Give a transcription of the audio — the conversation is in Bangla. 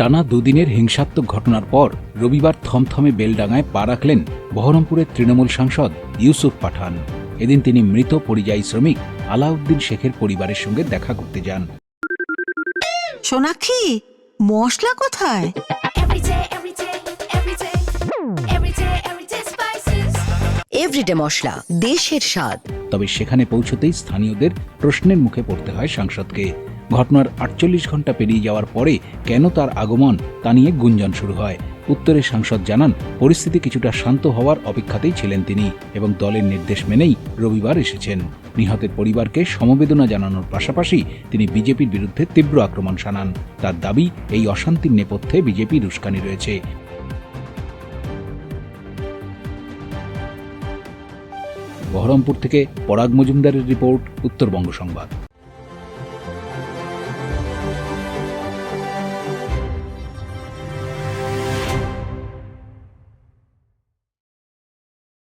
টানা দুদিনের হিংসাত্মক ঘটনার পর রবিবার থমথমে বেলডাঙায় পা রাখলেন বহরমপুরের তৃণমূল সাংসদ ইউসুফ পাঠান। এদিন তিনি মৃত পরিযায়ী শ্রমিক আলাউদ্দিন শেখের পরিবারের সঙ্গে দেখা করতে যান। সোনাক্ষী, মশলা কোথায়? এভরিডে মশলা, দেশের স্বাদ। তবে সেখানে পৌঁছতেই স্থানীয়দের প্রশ্নের মুখে পড়তে হয় সাংসদকে। ঘটনার 48 ঘন্টা পেরিয়ে যাওয়ার পরে কেন তার আগমন তা নিয়ে গুঞ্জন শুরু হয়। উত্তরে সাংসদ জানান, পরিস্থিতি কিছুটা শান্ত হওয়ার অপেক্ষাতেই ছিলেন তিনি এবং দলের নির্দেশ মেনেই রবিবার এসেছেন। নিহতের পরিবারকে সমবেদনা জানানোর পাশাপাশি তিনি বিজেপির বিরুদ্ধে তীব্র আক্রমণ শানান। তার দাবি, এই অশান্তির নেপথ্যে বিজেপির উস্কানি রয়েছে। বহরমপুর থেকে পরাগ মজুমদারের রিপোর্ট, উত্তরবঙ্গ সংবাদ।